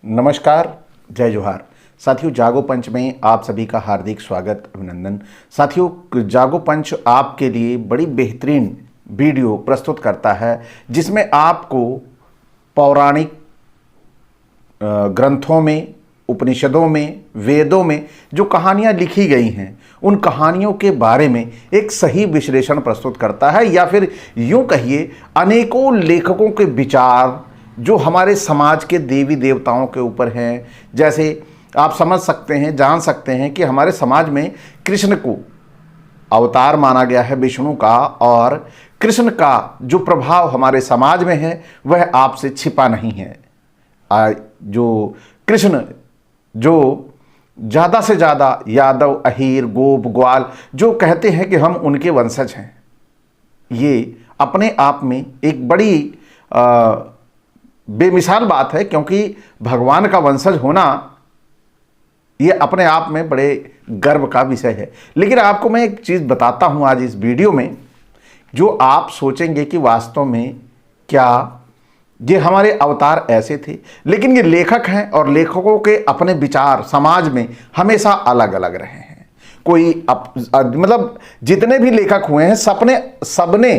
नमस्कार, जय जोहार। साथियों, जागो पंच में आप सभी का हार्दिक स्वागत, अभिनंदन। साथियों, जागो पंच आपके लिए बड़ी बेहतरीन वीडियो प्रस्तुत करता है जिसमें आपको पौराणिक ग्रंथों में, उपनिषदों में, वेदों में जो कहानियाँ लिखी गई हैं उन कहानियों के बारे में एक सही विश्लेषण प्रस्तुत करता है, या फिर यूँ कहिए अनेकों लेखकों के विचार जो हमारे समाज के देवी देवताओं के ऊपर हैं। जैसे आप समझ सकते हैं, जान सकते हैं कि हमारे समाज में कृष्ण को अवतार माना गया है विष्णु का, और कृष्ण का जो प्रभाव हमारे समाज में है वह आपसे छिपा नहीं है। जो कृष्ण जो ज़्यादा से ज़्यादा यादव, अहीर, गोप, ग्वाल जो कहते हैं कि हम उनके वंशज हैं, ये अपने आप में एक बड़ी बेमिसाल बात है, क्योंकि भगवान का वंशज होना ये अपने आप में बड़े गर्व का विषय है। लेकिन आपको मैं एक चीज़ बताता हूँ आज इस वीडियो में, जो आप सोचेंगे कि वास्तव में क्या ये हमारे अवतार ऐसे थे। लेकिन ये लेखक हैं और लेखकों के अपने विचार समाज में हमेशा अलग अलग रहे हैं। मतलब जितने भी लेखक हुए हैं सबने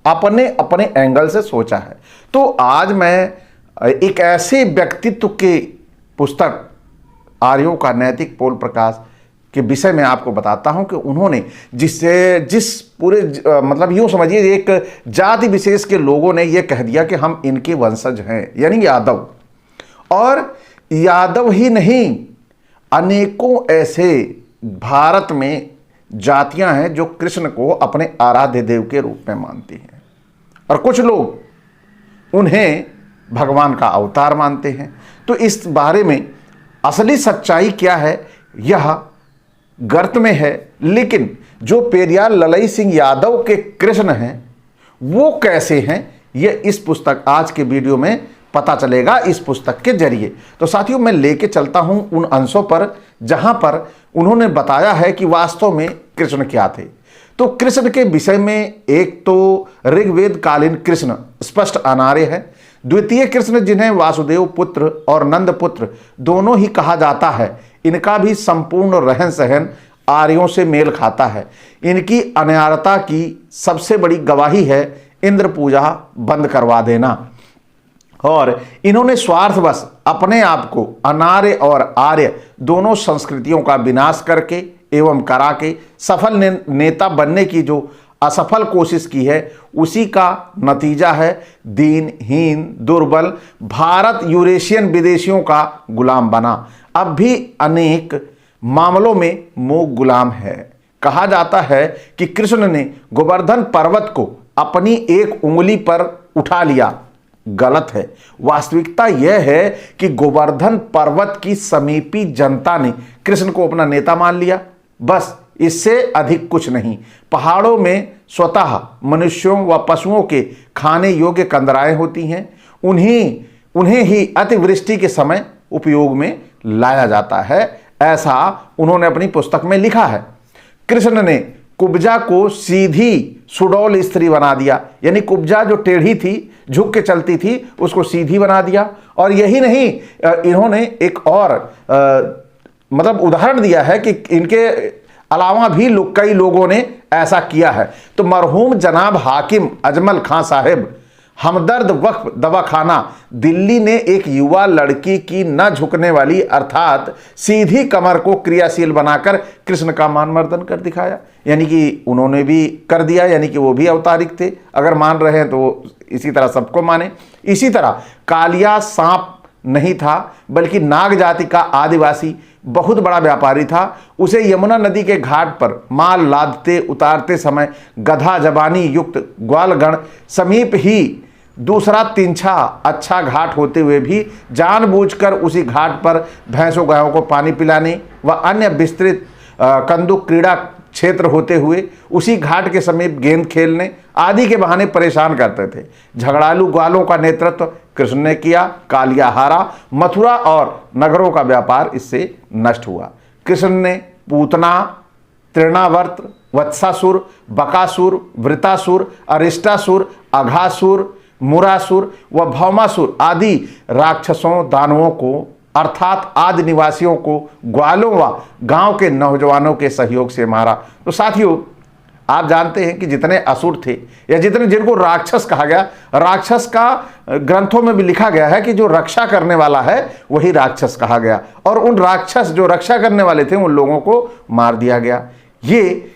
अपने अपने एंगल से सोचा है। तो आज मैं एक ऐसे व्यक्तित्व के पुस्तक आर्यों का नैतिक पोल प्रकाश के विषय में आपको बताता हूं कि उन्होंने जिस पूरे मतलब यूं समझिए एक जाति विशेष के लोगों ने यह कह दिया कि हम इनके वंशज हैं, यानी यादव। और यादव ही नहीं, अनेकों ऐसे भारत में जातियां हैं जो कृष्ण को अपने आराध्य देव के रूप में मानती हैं, और कुछ लोग उन्हें भगवान का अवतार मानते हैं। तो इस बारे में असली सच्चाई क्या है यह गर्त में है, लेकिन जो पेरियार ललई सिंह यादव के कृष्ण हैं वो कैसे हैं ये इस पुस्तक आज के वीडियो में पता चलेगा, इस पुस्तक के जरिए। तो साथियों, मैं लेके चलता हूं उन अंशों पर जहां पर उन्होंने बताया है कि वास्तव में कृष्ण क्या थे। तो कृष्ण के विषय में एक तो ऋग्वेद कालीन कृष्ण स्पष्ट अनार्य है। द्वितीय कृष्ण जिन्हें वासुदेव पुत्र और नंद पुत्र दोनों ही कहा जाता है, इनका भी संपूर्ण रहन सहन आर्यों से मेल खाता है। इनकी अनार्यता की सबसे बड़ी गवाही है इंद्र पूजा बंद करवा देना, और इन्होंने स्वार्थवश अपने आप को अनार्य और आर्य दोनों संस्कृतियों का विनाश करके एवं करा के सफल नेता बनने की जो असफल कोशिश की है, उसी का नतीजा है दीनहीन दुर्बल भारत यूरेशियन विदेशियों का गुलाम बना। अब भी अनेक मामलों में मोह गुलाम है। कहा जाता है कि कृष्ण ने गोवर्धन पर्वत को अपनी एक उंगली पर उठा लिया। गलत है। वास्तविकता यह है कि गोवर्धन पर्वत की समीपी जनता ने कृष्ण को अपना नेता मान लिया, बस इससे अधिक कुछ नहीं। पहाड़ों में स्वतः मनुष्यों व पशुओं के खाने योग्य कंदराएं होती हैं, उन्हें ही अतिवृष्टि के समय उपयोग में लाया जाता है, ऐसा उन्होंने अपनी पुस्तक में लिखा है। कृष्ण ने कुब्जा को सीधी सुडौल स्त्री बना दिया, यानी कुब्जा जो टेढ़ी थी, झुक के चलती थी, उसको सीधी बना दिया। और यही नहीं, इन्होंने एक और मतलब उदाहरण दिया है कि इनके अलावा भी कई लोगों ने ऐसा किया है। तो मरहूम जनाब हाकिम अजमल खां साहिब हमदर्द वक्फ दवाखाना दिल्ली ने एक युवा लड़की की न झुकने वाली अर्थात सीधी कमर को क्रियाशील बनाकर कृष्ण का मान मर्दन कर दिखाया। यानी कि उन्होंने भी कर दिया, यानी कि वो भी अवतारिक थे। अगर मान रहे हैं तो इसी तरह सबको माने। इसी तरह कालिया सांप नहीं था, बल्कि नाग जाति का आदिवासी बहुत बड़ा व्यापारी था। उसे यमुना नदी के घाट पर माल लादते उतारते समय गधा जबानी युक्त ग्वालगण समीप ही दूसरा तिंछा अच्छा घाट होते हुए भी जानबूझकर उसी घाट पर भैंसों गायों को पानी पिलाने व अन्य विस्तृत कंदुक क्रीड़ा क्षेत्र होते हुए उसी घाट के समीप गेंद खेलने आदि के बहाने परेशान करते थे। झगड़ालू ग्वालों का नेतृत्व कृष्ण ने किया। कालिया हारा, मथुरा और नगरों का व्यापार इससे नष्ट हुआ। कृष्ण ने पूतना, तृणावर्त, वत्सासुर, बकासुर, वृतासुर, अरिष्टासुर, अघासुर, मुरासुर व भौमासुर आदि राक्षसों दानवों को अर्थात आदि निवासियों को ग्वालों व गांव के नौजवानों के सहयोग से मारा। तो साथियों, आप जानते हैं कि जितने असुर थे या जितने जिनको राक्षस कहा गया, राक्षस का ग्रंथों में भी लिखा गया है कि जो रक्षा करने वाला है वही राक्षस कहा गया, और उन राक्षस जो रक्षा करने वाले थे उन लोगों को मार दिया गया। ये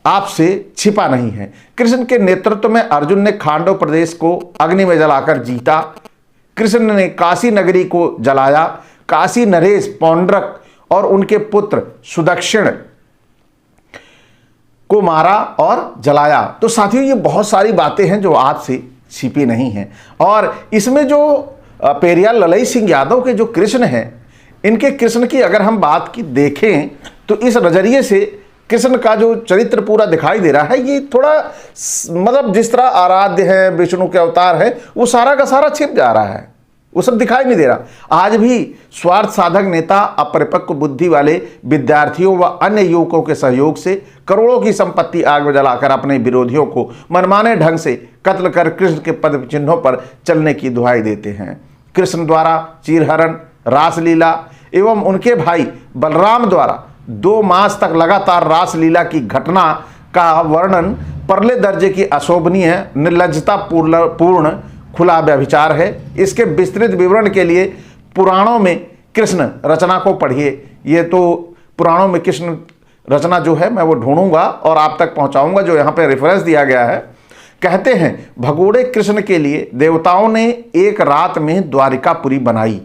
आपसे छिपा नहीं है। कृष्ण के नेतृत्व में अर्जुन ने खांडव प्रदेश को अग्नि में जलाकर जीता। कृष्ण ने काशी नगरी को जलाया। काशी नरेश, पौंड्रक और उनके पुत्र सुदक्षिण को मारा और जलाया। तो साथियों, ये बहुत सारी बातें हैं जो आपसे छिपी नहीं हैं। और इसमें जो पेरियार ललई सिंह यादव के जो कृष्ण हैं, इनके कृष्ण की अगर हम बात की देखें तो इस नजरिए से कृष्ण का जो चरित्र पूरा दिखाई दे रहा है, ये थोड़ा मतलब जिस तरह आराध्य है, विष्णु के अवतार है, वो सारा का सारा छिप जा रहा है, वो सब दिखाई नहीं दे रहा। आज भी स्वार्थ साधक नेता अपरिपक्व बुद्धि वाले विद्यार्थियों व अन्य युवकों के सहयोग से करोड़ों की संपत्ति आग में जलाकर अपने विरोधियों को मनमाने ढंग से कत्ल कर कृष्ण के पद चिन्हों पर चलने की दुहाई देते हैं। कृष्ण द्वारा चीरहरण, रासलीला एवं उनके भाई बलराम द्वारा 2 मास तक लगातार रासलीला की घटना का वर्णन परले दर्जे की अशोभनीय, निर्लज्जता पूर्ण खुला व्यभिचार है। इसके विस्तृत विवरण के लिए पुराणों में कृष्ण रचना को पढ़िए। ये तो पुराणों में कृष्ण रचना जो है मैं वो ढूंढूंगा और आप तक पहुंचाऊंगा, जो यहाँ पे रेफरेंस दिया गया है। कहते हैं भगोड़े कृष्ण के लिए देवताओं ने एक रात में द्वारिकापुरी बनाई।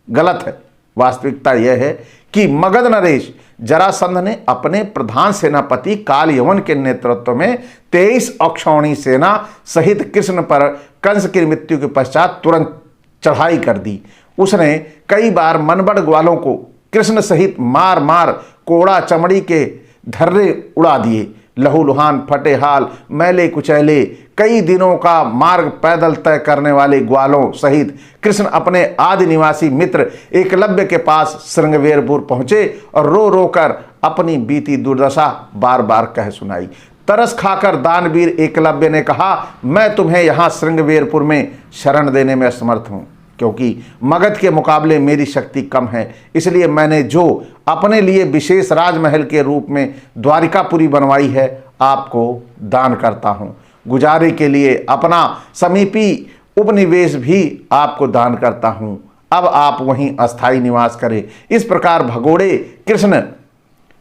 गलत है। वास्तविकता यह है कि मगध नरेश जरासंध ने अपने प्रधान सेनापति काल यवन के नेतृत्व में 23 अक्षौणी सेना सहित कृष्ण पर कंस की मृत्यु के पश्चात तुरंत चढ़ाई कर दी। उसने कई बार मनबड़ ग्वालों को कृष्ण सहित मार मार कोड़ा चमड़ी के धर्रे उड़ा दिए। लहूलुहान, फटे हाल, मैले कुचैले, कई दिनों का मार्ग पैदल तय करने वाले ग्वालों सहित कृष्ण अपने आदि निवासी मित्र एकलव्य के पास श्रृंगवेरपुर पहुंचे और रो रो कर अपनी बीती दुर्दशा बार बार कह सुनाई। तरस खाकर दानवीर एकलव्य ने कहा, मैं तुम्हें यहाँ श्रृंगवेरपुर में शरण देने में असमर्थ हूँ, क्योंकि मगध के मुकाबले मेरी शक्ति कम है। इसलिए मैंने जो अपने लिए विशेष राजमहल के रूप में द्वारिकापुरी बनवाई है, आपको दान करता हूँ। गुजारे के लिए अपना समीपी उपनिवेश भी आपको दान करता हूँ। अब आप वहीं अस्थायी निवास करें। इस प्रकार भगोड़े कृष्ण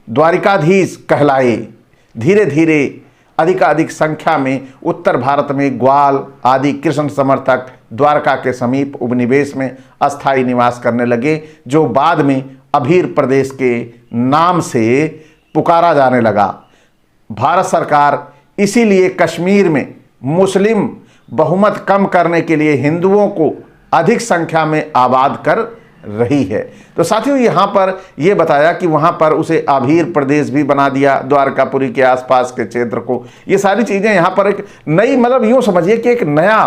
द्वारिकाधीश कहलाए। धीरे धीरे अधिकाधिक संख्या में उत्तर भारत में ग्वाल आदि कृष्ण समर्थक द्वारका के समीप उपनिवेश में अस्थायी निवास करने लगे, जो बाद में अभीर प्रदेश के नाम से पुकारा जाने लगा। भारत सरकार इसीलिए कश्मीर में मुस्लिम बहुमत कम करने के लिए हिंदुओं को अधिक संख्या में आबाद कर रही है। तो साथियों, यहाँ पर यह बताया कि वहाँ पर उसे अभीर प्रदेश भी बना दिया, द्वारकापुरी के आसपास के क्षेत्र को। ये सारी चीज़ें यहाँ पर एक नई, मतलब यूँ समझिए कि एक नया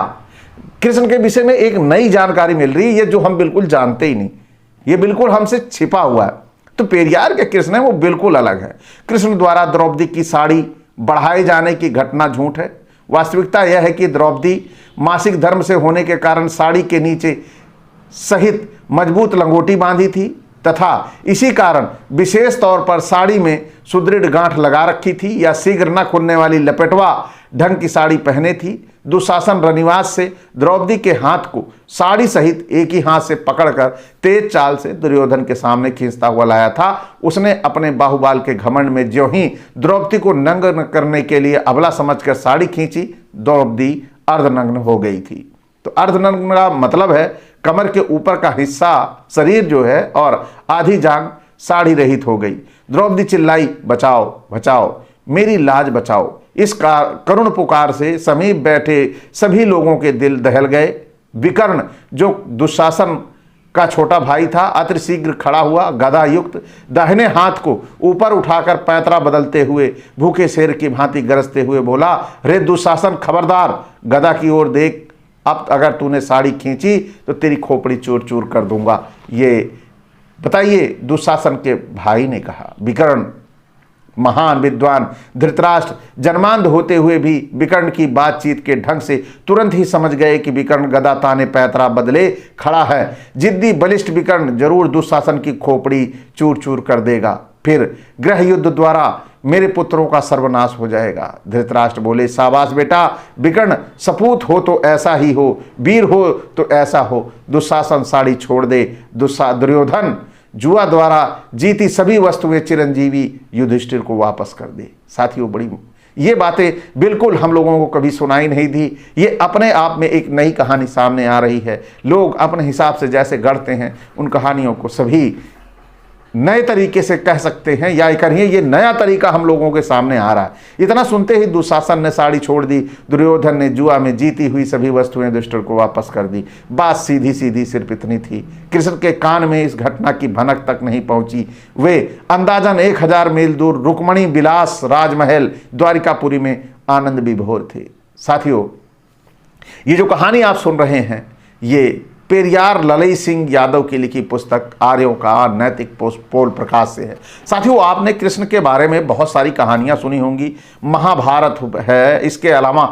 कृष्ण के विषय में एक नई जानकारी मिल रही है, ये जो हम बिल्कुल जानते ही नहीं, ये बिल्कुल हमसे छिपा हुआ है। तो पेरियार के कृष्ण है वो बिल्कुल अलग है। कृष्ण द्वारा द्रौपदी की साड़ी बढ़ाए जाने की घटना झूठ है। वास्तविकता यह है कि द्रौपदी मासिक धर्म से होने के कारण साड़ी के नीचे सहित मजबूत लंगोटी बांधी थी तथा इसी कारण विशेष तौर पर साड़ी में सुदृढ़ गांठ लगा रखी थी या शीघ्र न खुलने वाली लपेटवा ढंग की साड़ी पहने थी। दुशासन रनिवास से द्रौपदी के हाथ को साड़ी सहित एक ही हाथ से पकड़कर तेज चाल से दुर्योधन के सामने खींचता हुआ लाया था। उसने अपने बाहुबाल के घमंड में ज्यों ही द्रौपदी को नग्न करने के लिए अबला समझकर साड़ी खींची, द्रौपदी अर्धनग्न हो गई थी। तो अर्धनग्न का मतलब है कमर के ऊपर का हिस्सा शरीर जो है और आधी जांघ साड़ी रहित हो गई। द्रौपदी चिल्लाई, बचाओ बचाओ, मेरी लाज बचाओ। इस करुण पुकार से समीप बैठे सभी लोगों के दिल दहल गए। विकर्ण, जो दुशासन का छोटा भाई था, अति शीघ्र खड़ा हुआ, गदा युक्त दाहिने हाथ को ऊपर उठाकर पैतरा बदलते हुए भूखे शेर की भांति गरजते हुए बोला, रे दुशासन, खबरदार, गदा की ओर देख। अब अगर तूने साड़ी खींची तो तेरी खोपड़ी चूर चूर कर दूंगा। ये बताइए दुशासन के भाई ने कहा। विकर्ण महान विद्वान धृतराष्ट्र जन्मांध होते हुए भी विकर्ण की बातचीत के ढंग से तुरंत ही समझ गए कि विकर्ण गदा ताने पैतरा बदले खड़ा है। जिद्दी बलिष्ठ विकर्ण जरूर दुशासन की खोपड़ी चूर चूर कर देगा, फिर गृह युद्ध द्वारा मेरे पुत्रों का सर्वनाश हो जाएगा। धृतराष्ट्र बोले, शाबाश बेटा विकर्ण, सपूत हो तो ऐसा ही हो, वीर हो तो ऐसा हो। दुशासन साड़ी छोड़ दे। दुर्योधन जुआ द्वारा जीती सभी वस्तुएं चिरंजीवी युधिष्ठिर को वापस कर दे। साथियों, बड़ी ये बातें बिल्कुल हम लोगों को कभी सुनाई नहीं थी। ये अपने आप में एक नई कहानी सामने आ रही है। लोग अपने हिसाब से जैसे गढ़ते हैं उन कहानियों को सभी नए तरीके से कह सकते हैं, या करिए ये नया तरीका हम लोगों के सामने आ रहा है। इतना सुनते ही दुशासन ने साड़ी छोड़ दी, दुर्योधन ने जुआ में जीती हुई सभी वस्तुएं युधिष्ठिर को वापस कर दी। बात सीधी सीधी सिर्फ इतनी थी। कृष्ण के कान में इस घटना की भनक तक नहीं पहुंची। वे अंदाजन 1000 मील दूर रुक्मणी विलास राजमहल द्वारिकापुरी में आनंद विभोर थे। साथियों, ये जो कहानी आप सुन रहे हैं ये पेरियार ललई सिंह यादव की लिखी पुस्तक आर्यों का नैतिक पोल प्रकाश से है। साथियों, आपने कृष्ण के बारे में बहुत सारी कहानियां सुनी होंगी, महाभारत है, इसके अलावा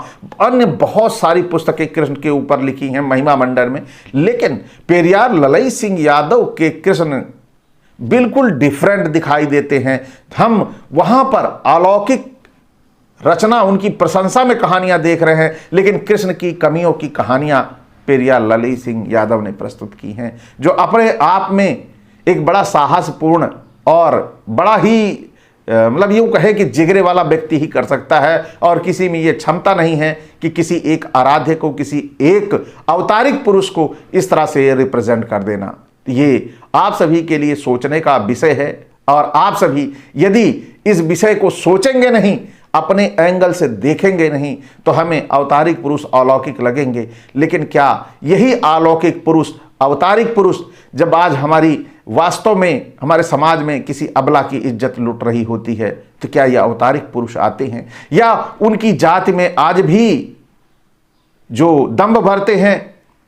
अन्य बहुत सारी पुस्तकें कृष्ण के ऊपर लिखी हैं महिमा मंडल में। लेकिन पेरियार ललई सिंह यादव के कृष्ण बिल्कुल डिफरेंट दिखाई देते हैं। हम वहां पर अलौकिक रचना, उनकी प्रशंसा में कहानियां देख रहे हैं, लेकिन कृष्ण की कमियों की कहानियां पेरियार ललई सिंह यादव ने प्रस्तुत की हैं, जो अपने आप में एक बड़ा साहसपूर्ण और बड़ा ही मतलब यूं कहे कि जिगरे वाला व्यक्ति ही कर सकता है, और किसी में ये क्षमता नहीं है कि किसी एक आराध्य को, किसी एक अवतारिक पुरुष को इस तरह से रिप्रेजेंट कर देना। ये आप सभी के लिए सोचने का विषय है, और आप सभी यदि इस विषय को सोचेंगे नहीं, अपने एंगल से देखेंगे नहीं, तो हमें अवतारिक पुरुष अलौकिक लगेंगे। लेकिन क्या यही अलौकिक पुरुष, अवतारिक पुरुष, जब आज हमारी वास्तव में हमारे समाज में किसी अबला की इज्जत लुट रही होती है, तो क्या ये अवतारिक पुरुष आते हैं? या उनकी जाति में आज भी जो दंभ भरते हैं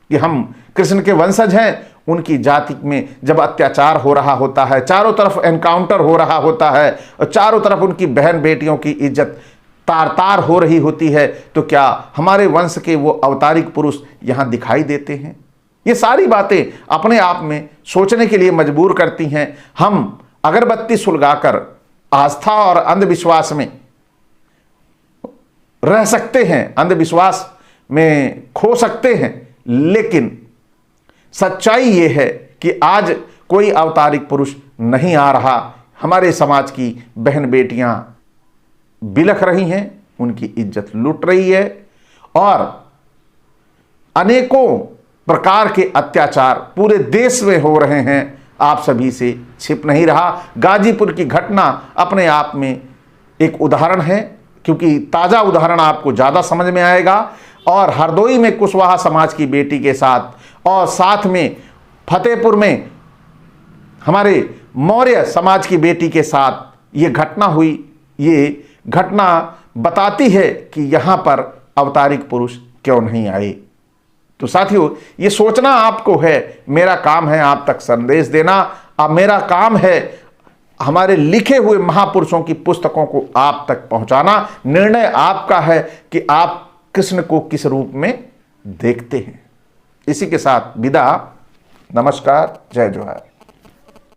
कि हम कृष्ण के वंशज हैं, उनकी जाति में जब अत्याचार हो रहा होता है, चारों तरफ एनकाउंटर हो रहा होता है, और चारों तरफ उनकी बहन बेटियों की इज्जत तार तार हो रही होती है, तो क्या हमारे वंश के वो अवतारिक पुरुष यहाँ दिखाई देते हैं? ये सारी बातें अपने आप में सोचने के लिए मजबूर करती हैं। हम अगरबत्ती सुलगाकर आस्था और अंधविश्वास में रह सकते हैं, अंधविश्वास में खो सकते हैं, लेकिन सच्चाई ये है कि आज कोई अवतारिक पुरुष नहीं आ रहा। हमारे समाज की बहन बेटियां बिलख रही हैं, उनकी इज्जत लूट रही है, और अनेकों प्रकार के अत्याचार पूरे देश में हो रहे हैं। आप सभी से छिप नहीं रहा। गाजीपुर की घटना अपने आप में एक उदाहरण है, क्योंकि ताज़ा उदाहरण आपको ज़्यादा समझ में आएगा। और हरदोई में कुशवाहा समाज की बेटी के साथ, और साथ में फतेहपुर में हमारे मौर्य समाज की बेटी के साथ ये घटना हुई। ये घटना बताती है कि यहाँ पर अवतारिक पुरुष क्यों नहीं आए। तो साथियों, ये सोचना आपको है, मेरा काम है आप तक संदेश देना। अब मेरा काम है हमारे लिखे हुए महापुरुषों की पुस्तकों को आप तक पहुंचाना। निर्णय आपका है कि आप कृष्ण को किस रूप में देखते हैं। इसी के साथ विदा, नमस्कार, जय जोहार।